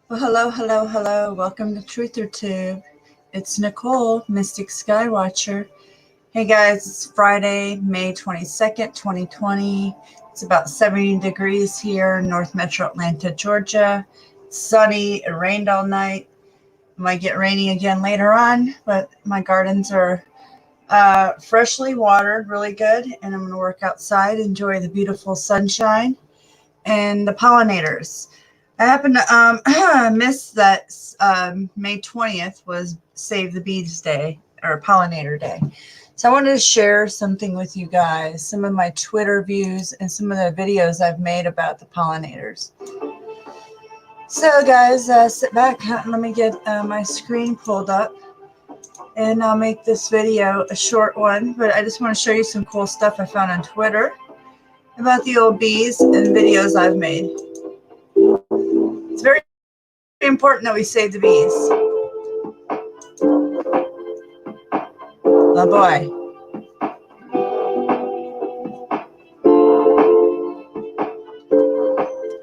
Well, hello, hello, hello. Welcome to TruthorTube. It's Nicole, Mystic Skywatcher. Hey guys, it's Friday, May 22nd, 2020. It's about 70 degrees here in North Metro Atlanta, Georgia. It's sunny. It rained all night. It might get rainy again later on, but my gardens are freshly watered, really good. And I'm going to work outside, enjoy the beautiful sunshine and the pollinators. I happened to miss that May 20th was Save the Bees Day or Pollinator Day. So I wanted to share something with you guys, some of my Twitter views and some of the videos I've made about the pollinators. So guys, sit back and let me get my screen pulled up and I'll make this video a short one, but I just want to show you some cool stuff I found on Twitter about the old bees and videos I've made. It's very important that we save the bees. Oh boy.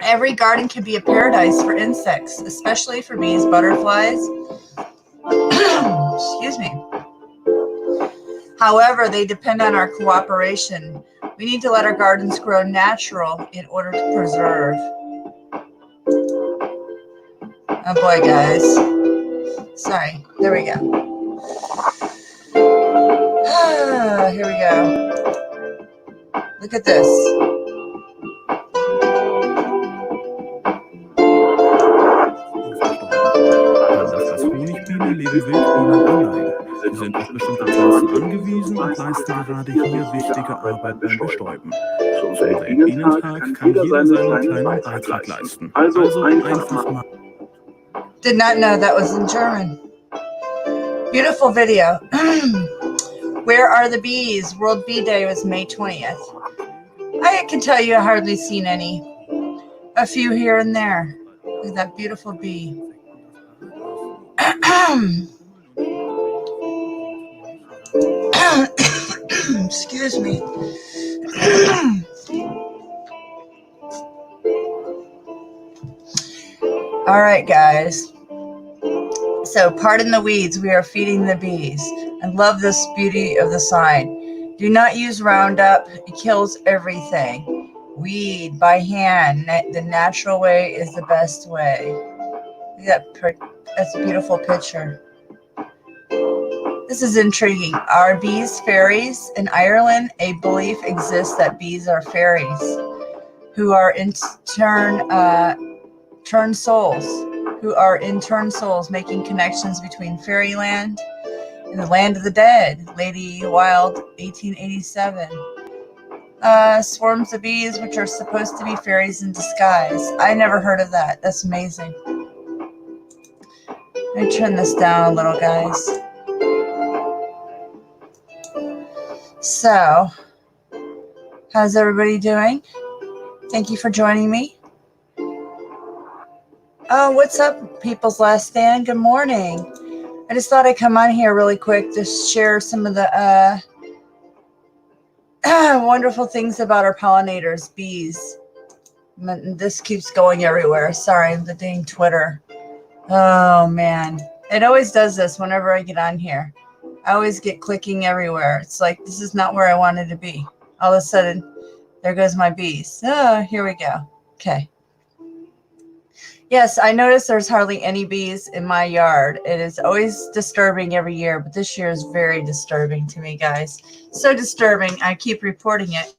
Every garden can be a paradise for insects, especially for bees, butterflies. Excuse me. However, they depend on our cooperation. We need to let our gardens grow natural in order to preserve. Oh boy, guys. Sorry. There we go. Here we go. Look at this. Das Honigbienen leben Wildbienen allein. Sie sind auf bestimmte Pflanzen angewiesen und leisten gerade hier wichtige Arbeit beim Bestäuben. Zum Weltbienentag kann jeder seinen kleinen Beitrag leisten. Also einfach mal. Did not know that was in German. Beautiful video. Where are the bees? World Bee Day was May 20th. I can tell you I hardly seen any. A few here and there. Look at that beautiful bee. Excuse me. All right, guys. So, pardon the weeds. We are feeding the bees. I love this beauty of the sign. Do not use Roundup. It kills everything. Weed by hand. The natural way is the best way. Look at that. That's a beautiful picture. This is intriguing. Are bees fairies? In Ireland, a belief exists that bees are fairies who are in turn souls, making connections between fairyland and the land of the dead. Lady Wilde, 1887. Swarms of bees, which are supposed to be fairies in disguise. I never heard of that. That's amazing. Let me turn this down a little, guys. So, how's everybody doing? Thank you for joining me. Oh, what's up, People's Last Stand? Good morning. I just thought I'd come on here really quick to share some of the wonderful things about our pollinators, bees. This keeps going everywhere. Sorry, the dang Twitter. Oh, man. It always does this whenever I get on here. I always get clicking everywhere. It's like, this is not where I wanted to be. All of a sudden, there goes my bees. Oh, here we go. Okay. Yes, I noticed there's hardly any bees in my yard. It is always disturbing every year, but this year is very disturbing to me, guys. So disturbing, I keep reporting it.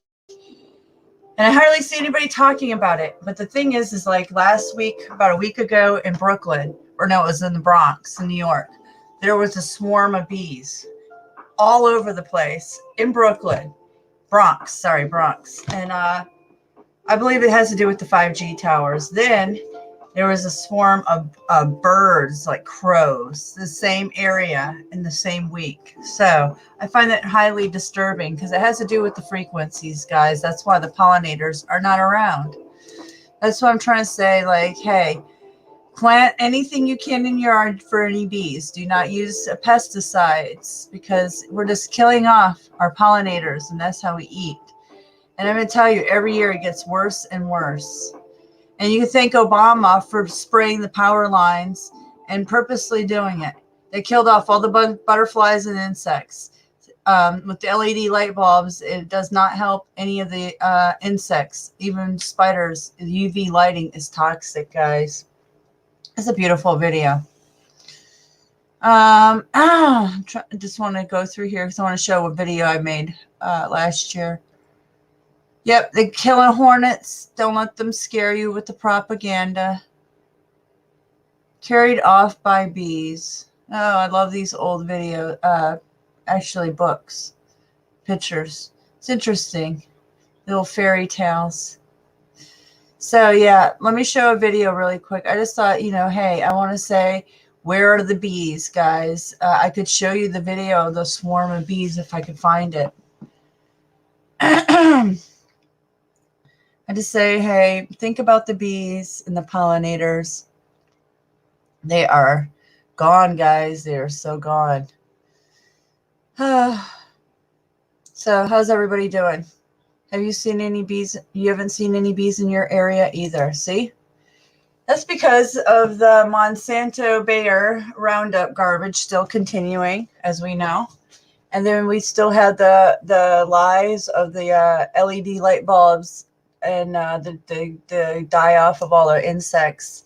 And I hardly see anybody talking about it. But the thing is like last week, about a week ago in Brooklyn, or no, it was in the Bronx, in New York, there was a swarm of bees all over the place in Brooklyn. Bronx. And I believe it has to do with the 5G towers. Then there was a swarm of birds, like crows, the same area in the same week. So I find that highly disturbing because it has to do with the frequencies, guys. That's why the pollinators are not around. That's what I'm trying to say. Like, hey, plant anything you can in your yard for any bees. Do not use pesticides because we're just killing off our pollinators, and that's how we eat. And I'm going to tell you, every year it gets worse and worse. And you can thank Obama for spraying the power lines and purposely doing it. They killed off all the butterflies and insects. With the LED light bulbs, it does not help any of the insects, even spiders. The UV lighting is toxic, guys. It's a beautiful video. Just want to go through here because I want to show a video I made last year. Yep, they're killing hornets. Don't let them scare you with the propaganda. Carried off by bees. Oh, I love these old video, actually books, pictures. It's interesting. Little fairy tales. So yeah, let me show a video really quick. I just thought, hey, I want to say, where are the bees, guys? I could show you the video of the swarm of bees if I could find it. I just say, hey, think about the bees and the pollinators. They are gone, guys. They are so gone. So how's everybody doing? Have you seen any bees? You haven't seen any bees in your area either. See? That's because of the Monsanto Bayer Roundup garbage still continuing, as we know. And then we still had the lies of the LED light bulbs and the die-off of all our insects.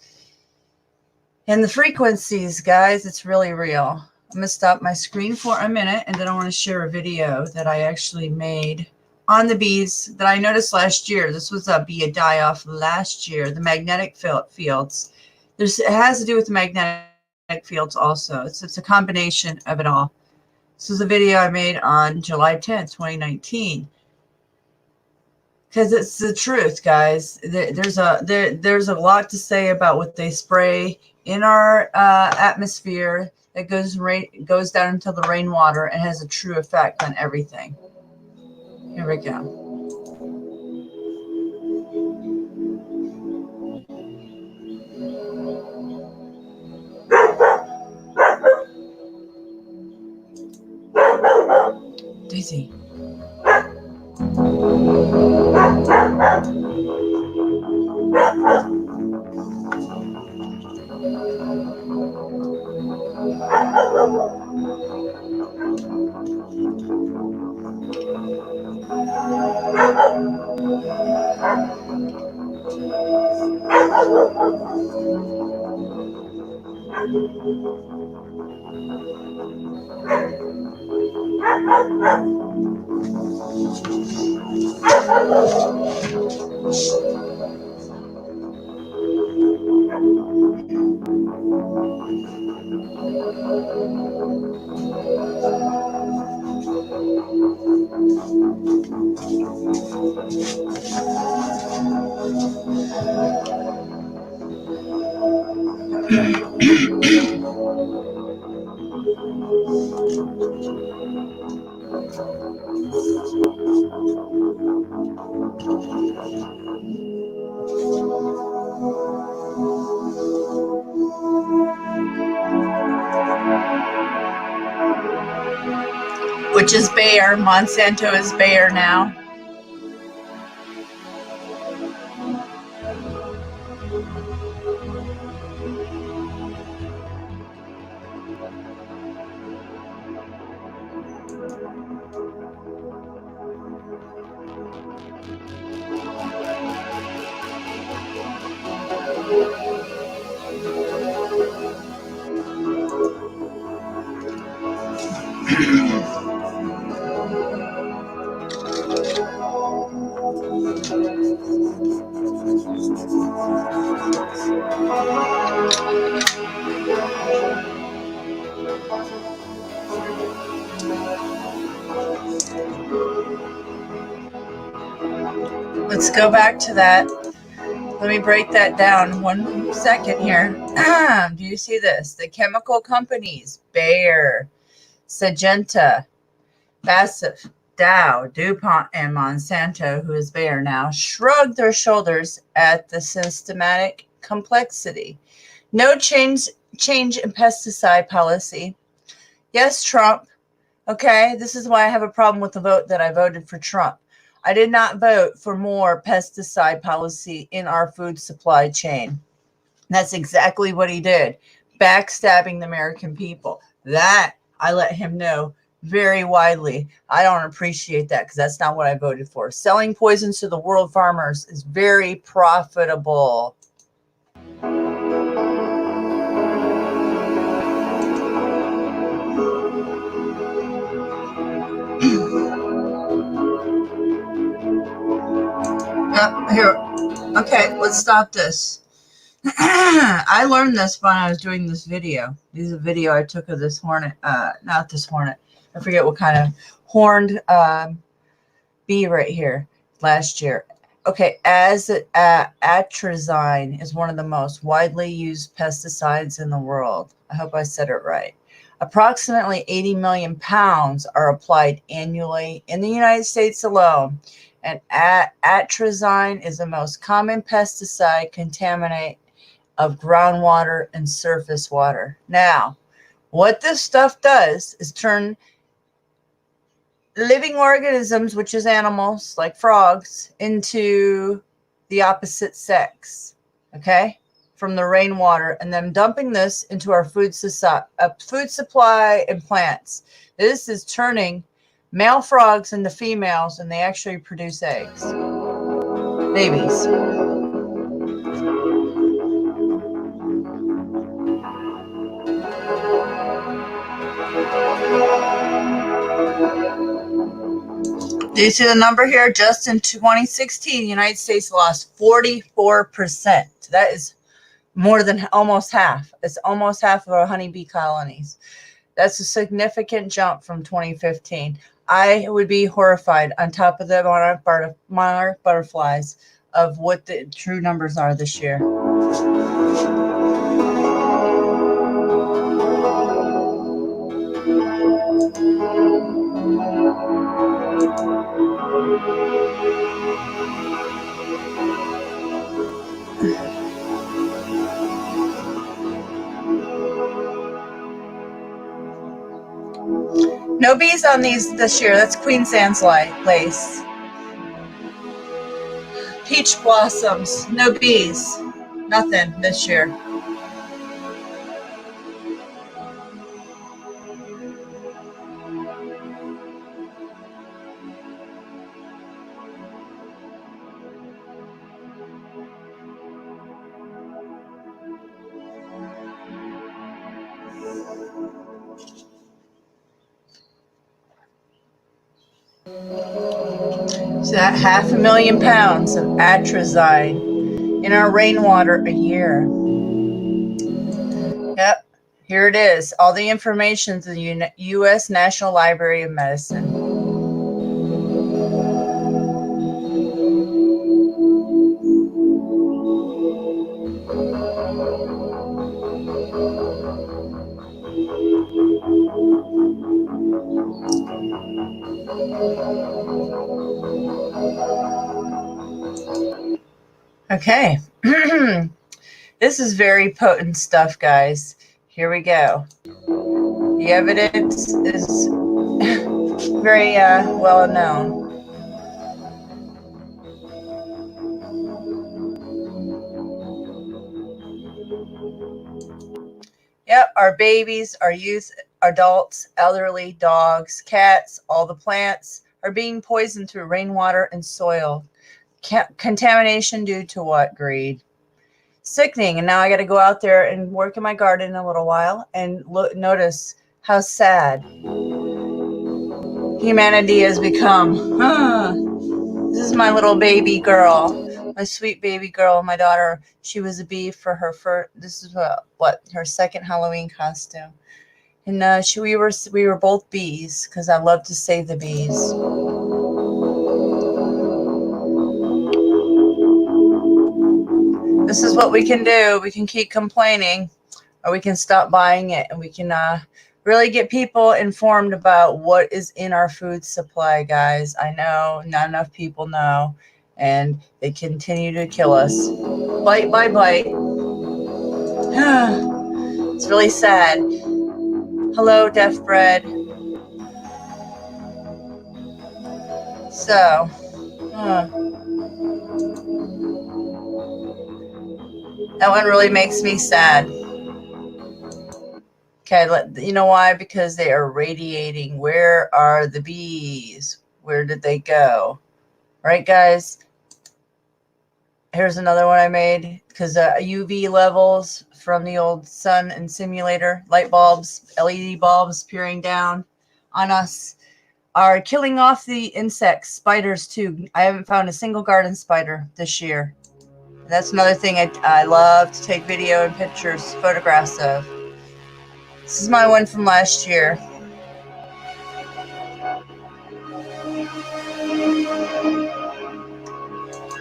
And the frequencies, guys, it's really real. I'm going to stop my screen for a minute, and then I want to share a video that I actually made on the bees that I noticed last year. This was a bee die-off last year, the magnetic fields. It has to do with the magnetic fields also. It's a combination of it all. This is a video I made on July 10th, 2019. Because it's the truth, guys. There's a lot to say about what they spray in our atmosphere that goes down into the rainwater and has a true effect on everything. Here we go. Daisy. Which is Bayer. Monsanto is Bayer now. Let's go back to that. Let me break that down 1 second here. Do you see this? The chemical companies, Bayer, Syngenta, BASF, Dow, DuPont, and Monsanto, who is Bayer now, shrugged their shoulders at the systematic complexity. No change in pesticide policy. Yes, Trump. Okay, this is why I have a problem with the vote that I voted for Trump. I did not vote for more pesticide policy in our food supply chain. That's exactly what he did, backstabbing the American people. That I let him know very widely. I don't appreciate that because that's not what I voted for. Selling poisons to the world farmers is very profitable. Here. Okay, let's stop this. I learned this when I was doing this video. This is a video I took of this hornet, not this hornet. I forget what kind of horned bee right here last year. Okay, atrazine is one of the most widely used pesticides in the world. I hope I said it right. Approximately 80 million pounds are applied annually in the United States alone. And atrazine is the most common pesticide contaminant of groundwater and surface water. Now, what this stuff does is turn living organisms, which is animals like frogs, into the opposite sex, okay, from the rainwater, and then dumping this into our food supply and plants. This is turning male frogs into females, and they actually produce eggs, babies. Do you see the number here? Just in 2016, the United States lost 44%. That is more than almost half. It's almost half of our honeybee colonies. That's a significant jump from 2015. I would be horrified on top of the monarch butterflies of what the true numbers are this year. No bees on these this year. That's Queensland's lace. Peach blossoms. No bees. Nothing this year. So that 500,000 pounds of atrazine in our rainwater a year. Yep, here it is. All the information to the U.S. National Library of Medicine. Okay. This is very potent stuff, guys. Here we go. The evidence is very well known. Yep, our babies, our youth, adults, elderly, dogs, cats, all the plants are being poisoned through rainwater and soil. Contamination due to what? Greed. Sickening. And now I got to go out there and work in my garden in a little while and notice how sad humanity has become. This is my little baby girl, my sweet baby girl, my daughter. She was a bee for her first. This is her second Halloween costume, and we were both bees because I love to save the bees. This is what we can do. We can keep complaining, or we can stop buying it, and we can really get people informed about what is in our food supply, guys. I know not enough people know, and they continue to kill us bite by bite. It's really sad. Hello, deaf bread. So That one really makes me sad. Okay, you know why? Because they are radiating. Where are the bees? Where did they go? Right, guys? Here's another one I made because UV levels from the old sun and simulator, light bulbs, LED bulbs peering down on us are killing off the insects, spiders too. I haven't found a single garden spider this year. That's another thing I love to take video and pictures, photographs of. This is my one from last year.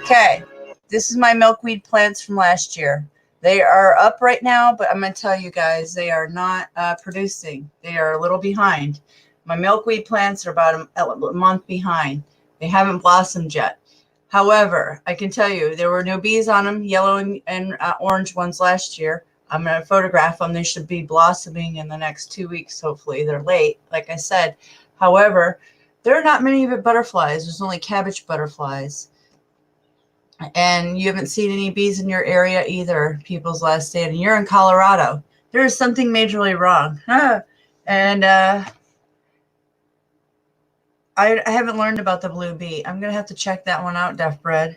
Okay, this is my milkweed plants from last year. They are up right now, but I'm going to tell you guys, they are not producing. They are a little behind. My milkweed plants are about a month behind. They haven't blossomed yet. However, I can tell you there were no bees on them, yellow and orange ones last year. I'm going to photograph them. They should be blossoming in the next 2 weeks, hopefully. They're late, like I said. However, there are not many butterflies. There's only cabbage butterflies. And you haven't seen any bees in your area either, People's Last Stand. And you're in Colorado. There is something majorly wrong. And I haven't learned about the blue bee. I'm going to have to check that one out, Deaf Bread.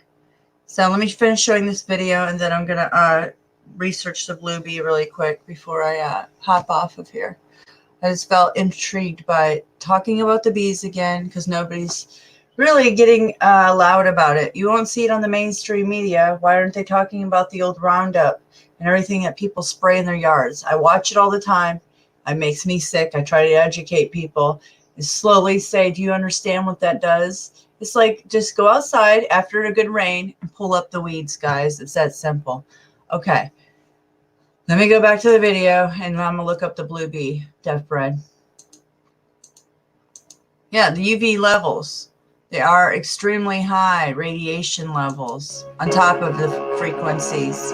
So let me finish showing this video, and then I'm going to research the blue bee really quick before I hop off of here. I just felt intrigued by talking about the bees again because nobody's really getting loud about it. You won't see it on the mainstream media. Why aren't they talking about the old Roundup and everything that people spray in their yards? I watch it all the time. It makes me sick. I try to educate people and slowly say, do you understand what that does? It's like, just go outside after a good rain and pull up the weeds, guys. It's that simple. Okay. Let me go back to the video, and I'm going to look up the blue bee, Deaf Bread. Yeah, the UV levels. They are extremely high radiation levels on top of the frequencies.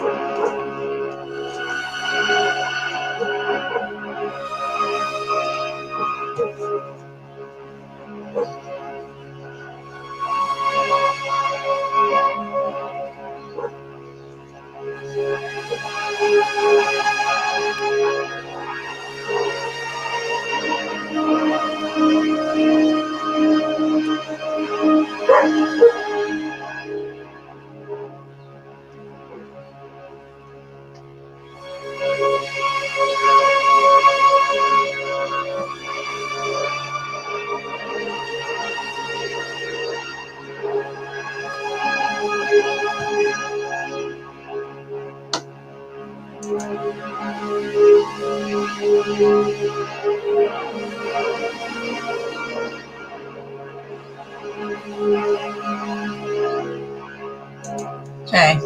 Okay.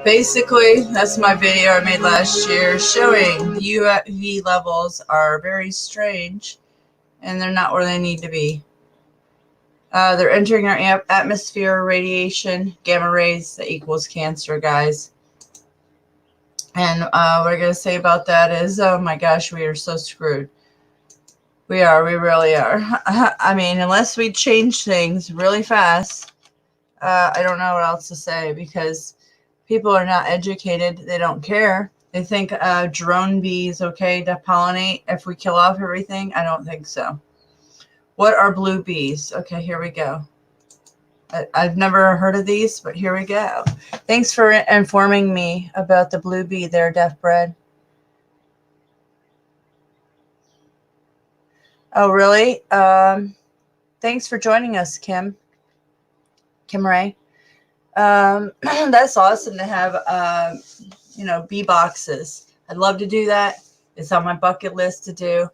Basically, that's my video I made last year showing the UV levels are very strange and they're not where they need to be. They're entering our atmosphere, radiation, gamma rays that equals cancer, guys. And what I'm going to say about that is, oh my gosh, we are so screwed. We really are. I mean, unless we change things really fast, I don't know what else to say because people are not educated. They don't care. They think drone bees okay to pollinate if we kill off everything. I don't think so. What are blue bees? Okay, here we go. I've never heard of these, but here we go. Thanks for informing me about the blue bee there, Deaf Bread. Oh, really? Thanks for joining us, Kim Ray. That's awesome to have, you know, bee boxes. I'd love to do that. It's on my bucket list to do.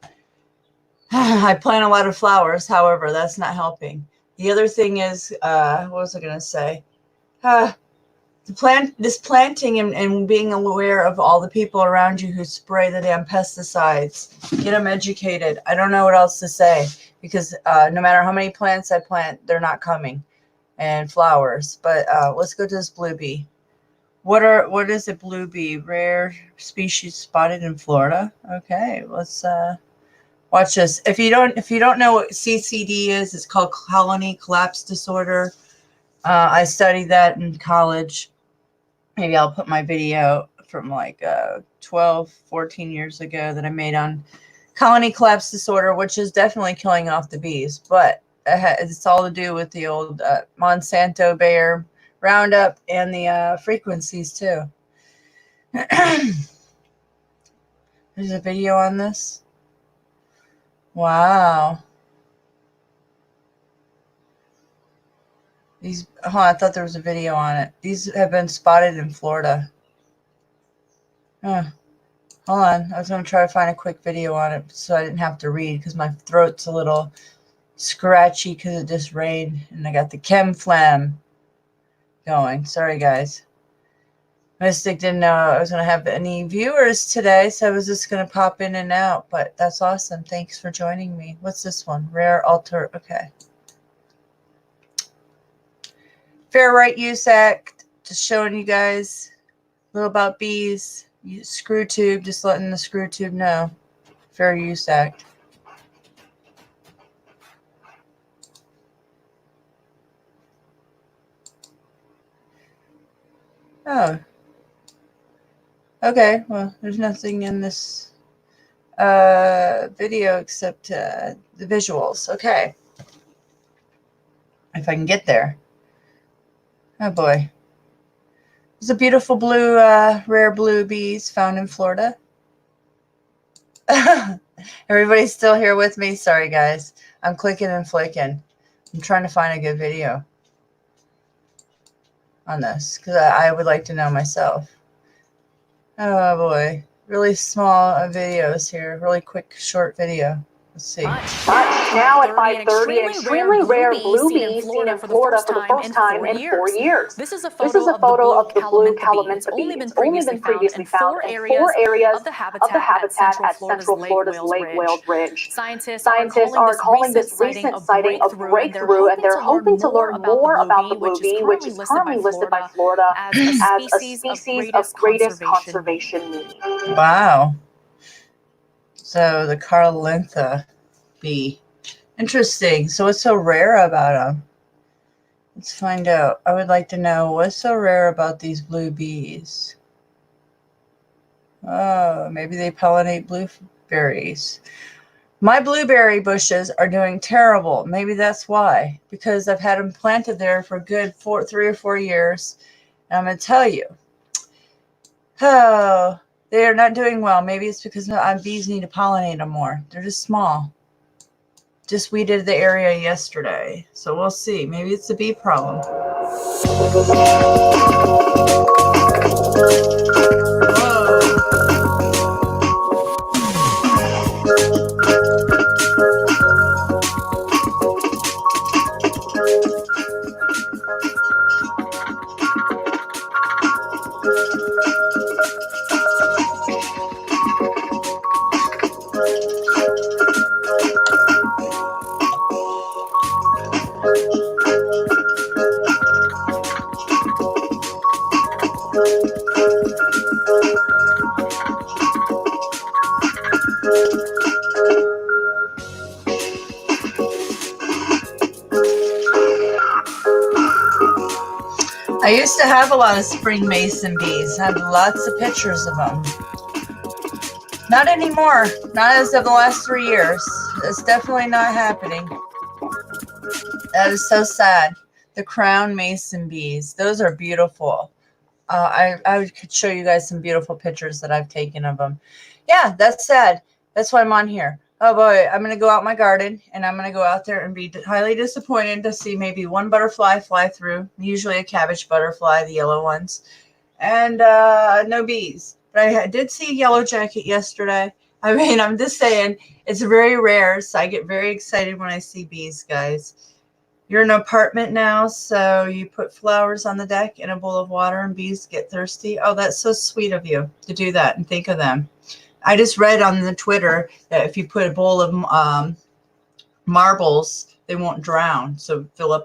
I plant a lot of flowers. However, that's not helping. The other thing is, what was I going to say? This planting and being aware of all the people around you who spray the damn pesticides. Get them educated. I don't know what else to say because no matter how many plants I plant, they're not coming. And flowers. But let's go to this blue bee. What is a blue bee? Rare species spotted in Florida. Okay, let's watch this. If you don't know what CCD is, it's called colony collapse disorder. I studied that in college. Maybe I'll put my video from like 12, 14 years ago that I made on colony collapse disorder, which is definitely killing off the bees. But it's all to do with the old Monsanto Bayer Roundup and the frequencies too. There's a video on this. Wow. These, oh, I thought there was a video on it. These have been spotted in Florida. Hold on. I was going to try to find a quick video on it so I didn't have to read because my throat's a little scratchy because it just rained and I got the chem phlegm going. Sorry, guys. Mystic didn't know I was going to have any viewers today, so I was just going to pop in and out, but that's awesome. Thanks for joining me. What's this one? Rare alter. Okay. Fair Right Use Act, just showing you guys a little about bees. Screw tube, just letting the screw tube know. Fair Use Act. Oh. Okay, well, there's nothing in this video except the visuals. Okay. If I can get there. Oh boy. There's a beautiful blue, rare blue bees found in Florida. Everybody's still here with me? Sorry, guys. I'm clicking and flicking. I'm trying to find a good video on this because I would like to know myself. Oh boy. Really small videos here. Really quick, short video. Let's see. Now at 5:30, an extremely rare blue bee seen in Florida for the first time in 4 years. This is a photo of the blue calamintha bee. It's only been previously found in 4 areas of the habitat at Central Florida's Lake Wales Ridge. Scientists are calling this recent sighting a breakthrough, and they're hoping to learn more about the blue bee, which is currently listed by Florida as a species of greatest conservation need. Wow. So the Carlintha bee. Interesting. So what's so rare about them? Let's find out. I would like to know what's so rare about these blue bees. Oh, maybe they pollinate blueberries. My blueberry bushes are doing terrible. Maybe that's why. Because I've had them planted there for a good 3 or 4 years. And I'm going to tell you. Oh, they are not doing well. Maybe it's because bees need to pollinate them more. They're just small. Just weeded the area yesterday. So we'll see. Maybe it's a bee problem. I used to have a lot of spring mason bees. I had lots of pictures of them. Not anymore. Not as of the last 3 years. It's definitely not happening. That is so sad. The crown mason bees. Those are beautiful. I could show you guys some beautiful pictures that I've taken of them. Yeah, that's sad. That's why I'm on here. Oh boy, I'm going to go out my garden and I'm going to go out there and be highly disappointed to see maybe one butterfly fly through, usually a cabbage butterfly, the yellow ones, and no bees. But I did see a yellow jacket yesterday. I mean, I'm just saying it's very rare, so I get very excited when I see bees, guys. You're in an apartment now, so you put flowers on the deck and a bowl of water and bees get thirsty. Oh, that's so sweet of you to do that and think of them. I just read on the Twitter that if you put a bowl of marbles, they won't drown. So fill up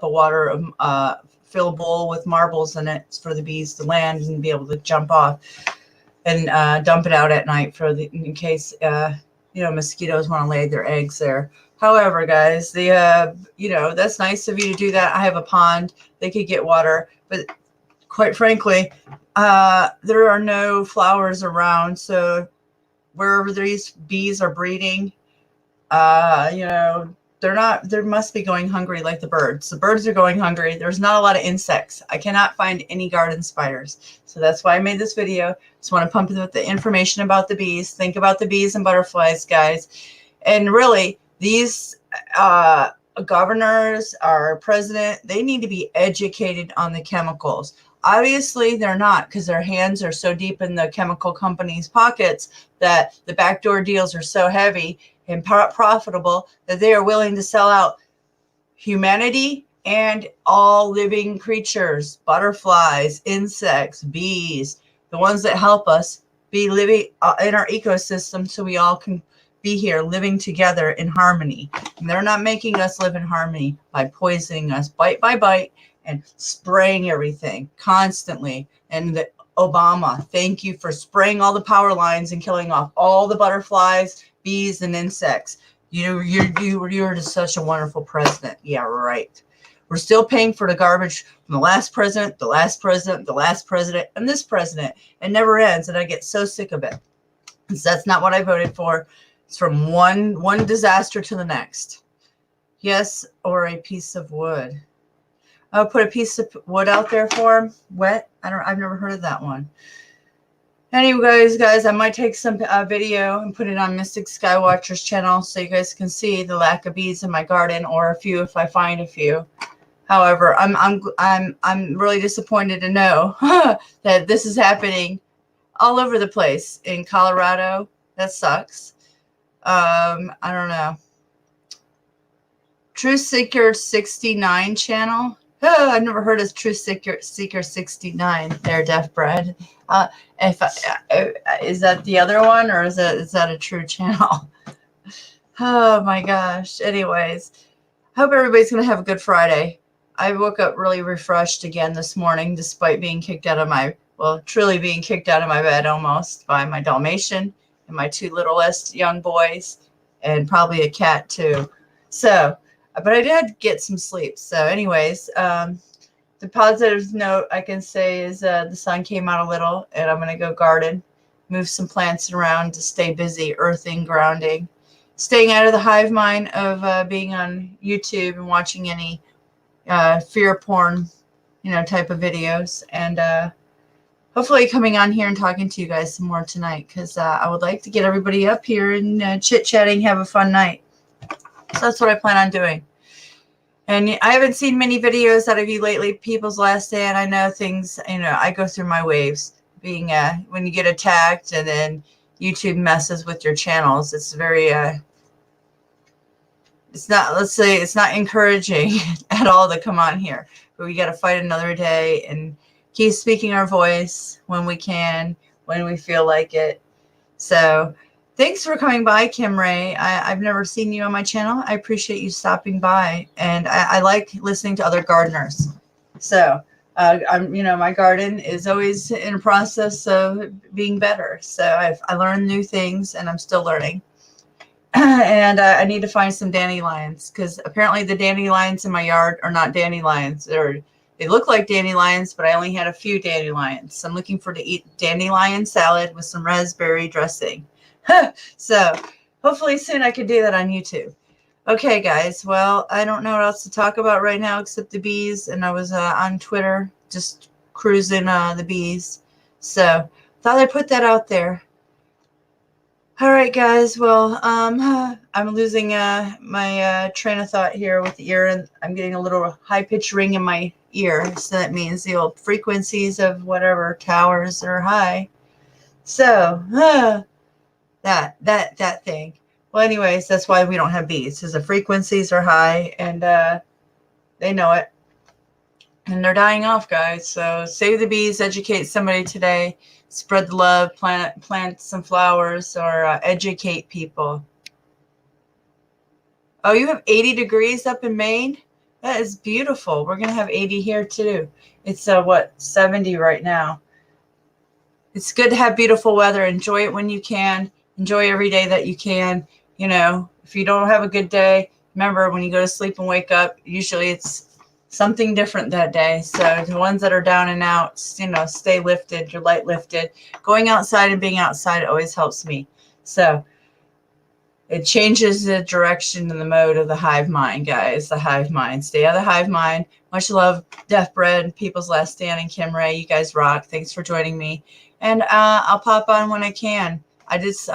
fill a bowl with marbles in it for the bees to land and be able to jump off, and dump it out at night in case mosquitoes want to lay their eggs there. However, guys, that's nice of you to do that. I have a pond. They could get water, but quite frankly, there are no flowers around. So wherever these bees are breeding, they must be going hungry like the birds. The birds are going hungry. There's not a lot of insects. I cannot find any garden spiders. So that's why I made this video. Just want to pump with the information about the bees. Think about the bees and butterflies, guys. And really, these governors, our president, they need to be educated on the chemicals. Obviously, they're not, because their hands are so deep in the chemical companies' pockets that the backdoor deals are so heavy and profitable that they are willing to sell out humanity and all living creatures, butterflies, insects, bees, the ones that help us be living in our ecosystem so we all can be here living together in harmony. And they're not making us live in harmony by poisoning us bite by bite and spraying everything constantly. And Obama, thank you for spraying all the power lines and killing off all the butterflies, bees, and insects. You're just such a wonderful president. Yeah, right. We're still paying for the garbage from the last president, the last president, the last president, and this president. It never ends, and I get so sick of it. Because that's not what I voted for. It's from one disaster to the next. Yes, or a piece of wood. I'll put a piece of wood out there for him. Wet? I've never heard of that one. Anyways, guys, I might take some video and put it on Mystic Skywatcher's channel so you guys can see the lack of bees in my garden, or a few if I find a few. However, I'm really disappointed to know that this is happening all over the place in Colorado. That sucks. I don't know. Truth Seeker 69 channel. Oh, I've never heard of Truth Seeker 69. There, Deaf Bread. Is that the other one, or is that a true channel? Oh my gosh. Anyways, hope everybody's gonna have a good Friday. I woke up really refreshed again this morning, despite being kicked out of truly being kicked out of my bed almost by my Dalmatian and my two littlest young boys, and probably a cat too. So, but I did get some sleep. So anyways, the positive note I can say is the sun came out a little, and I'm going to go garden, move some plants around to stay busy, earthing, grounding, staying out of the hive mind of being on YouTube and watching any fear porn, type of videos. And hopefully coming on here and talking to you guys some more tonight, because I would like to get everybody up here and chit-chatting, have a fun night. So that's what I plan on doing. And I haven't seen many videos out of you lately, People's Last Day, and I know things, I go through my waves. Being when you get attacked and then YouTube messes with your channels, it's very, it's not encouraging at all to come on here. But we got to fight another day and keep speaking our voice when we can, when we feel like it. So thanks for coming by, Kim Ray. I've never seen you on my channel. I appreciate you stopping by, and I like listening to other gardeners. So, my garden is always in a process of being better. So I learned new things, and I'm still learning. And I need to find some dandelions, because apparently the dandelions in my yard are not dandelions. They look like dandelions, but I only had a few dandelions. So I'm looking for to eat dandelion salad with some raspberry dressing. So hopefully soon I can do that on YouTube. Okay, guys. Well, I don't know what else to talk about right now except the bees. And I was on Twitter just cruising the bees. So thought I'd put that out there. All right, guys. Well, I'm losing my train of thought here with the ear, and I'm getting a little high-pitched ring in my ear. So that means the old frequencies of whatever towers are high. So, that thing. Well, anyways, that's why we don't have bees, because the frequencies are high, and they know it. And they're dying off, guys. So save the bees, educate somebody today, spread the love, plant some flowers, or educate people. Oh, you have 80 degrees up in Maine? That is beautiful. We're going to have 80 here too. It's 70 right now. It's good to have beautiful weather. Enjoy it when you can. enjoy every day that you can. You know, if you don't have a good day, remember when you go to sleep and wake up, usually it's something different that day. So the ones that are down and out, you know, stay lifted, you're light lifted. Going outside and being outside always helps me. So it changes the direction and the mode of the hive mind, guys. The hive mind. Stay out of the hive mind. Much love, Death Bread, People's Last Stand, and Kim Ray. You guys rock. Thanks for joining me. And I'll pop on when I can. I just,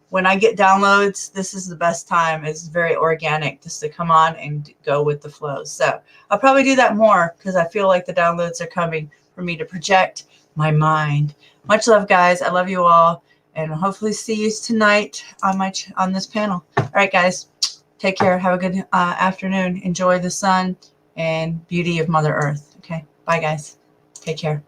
when I get downloads, this is the best time. It's very organic just to come on and go with the flow. So I'll probably do that more because I feel like the downloads are coming for me to project my mind. Much love, guys. I love you all. And hopefully see you tonight on this panel. All right, guys, take care. Have a good afternoon. Enjoy the sun and beauty of Mother Earth. Okay, bye, guys. Take care.